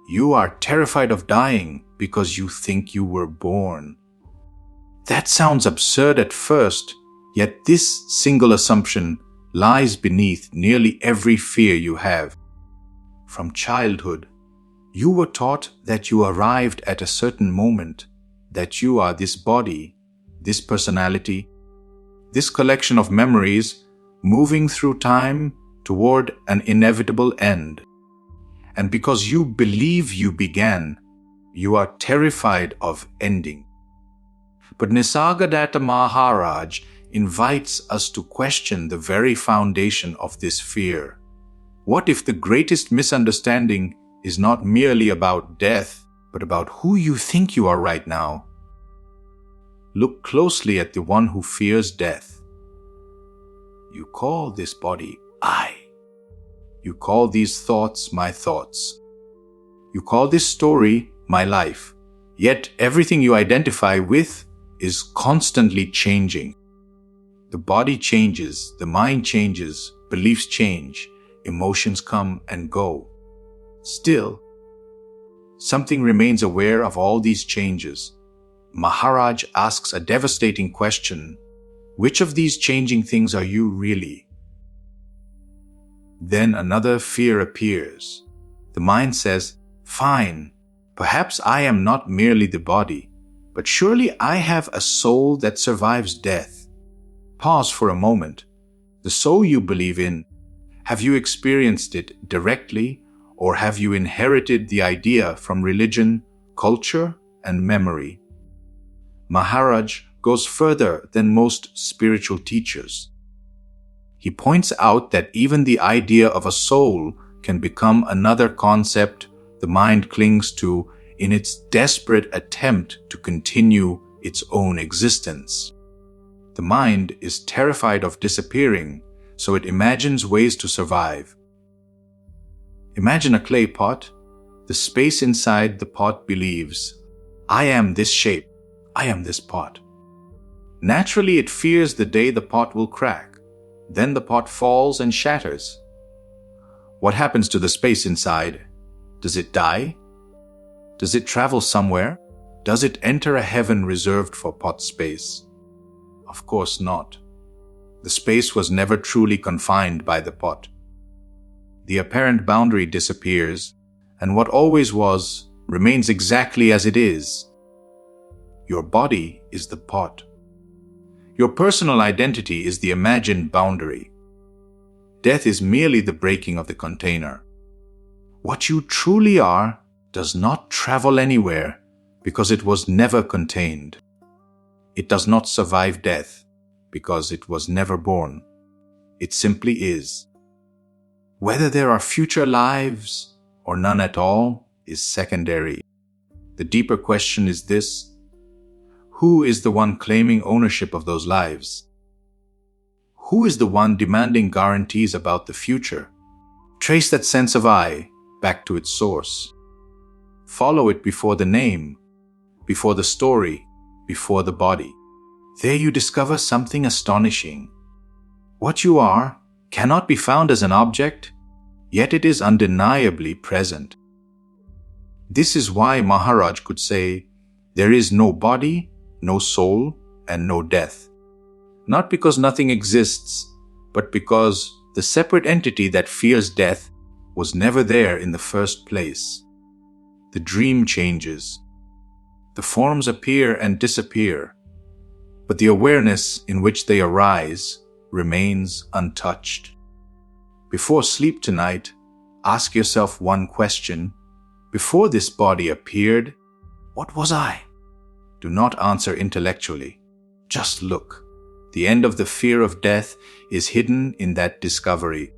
You are terrified of dying because you think you were born. That sounds absurd at first, yet this single assumption lies beneath nearly every fear you have. From childhood, you were taught that you arrived at a certain moment, that you are this body, this personality, this collection of memories moving through time toward an inevitable end. And because you believe you began, you are terrified of ending. But Nisargadatta Maharaj invites us to question the very foundation of this fear. What if the greatest misunderstanding is not merely about death, but about who you think you are right now? Look closely at the one who fears death. You call this body I. You call these thoughts my thoughts. You call this story my life. Yet everything you identify with is constantly changing. The body changes, the mind changes, beliefs change, emotions come and go. Still, something remains aware of all these changes. Maharaj asks a devastating question: which of these changing things are you really? Then another fear appears. The mind says, fine, perhaps I am not merely the body, but surely I have a soul that survives death. Pause for a moment. The soul you believe in, have you experienced it directly, or have you inherited the idea from religion, culture, and memory? Maharaj goes further than most spiritual teachers. He points out that even the idea of a soul can become another concept the mind clings to in its desperate attempt to continue its own existence. The mind is terrified of disappearing, so it imagines ways to survive. Imagine a clay pot. The space inside the pot believes, I am this shape, I am this pot. Naturally, it fears the day the pot will crack. Then the pot falls and shatters. What happens to the space inside? Does it die? Does it travel somewhere? Does it enter a heaven reserved for pot space? Of course not. The space was never truly confined by the pot. The apparent boundary disappears, and what always was remains exactly as it is. Your body is the pot. Your personal identity is the imagined boundary. Death is merely the breaking of the container. What you truly are does not travel anywhere because it was never contained. It does not survive death because it was never born. It simply is. Whether there are future lives or none at all is secondary. The deeper question is this: who is the one claiming ownership of those lives? Who is the one demanding guarantees about the future? Trace that sense of I back to its source. Follow it before the name, before the story, before the body. There you discover something astonishing. What you are cannot be found as an object, yet it is undeniably present. This is why Maharaj could say, there is no body, no soul, and no death. Not because nothing exists, but because the separate entity that fears death was never there in the first place. The dream changes. The forms appear and disappear, but the awareness in which they arise remains untouched. Before sleep tonight, ask yourself one question. Before this body appeared, what was I? Do not answer intellectually. Just look. The end of the fear of death is hidden in that discovery.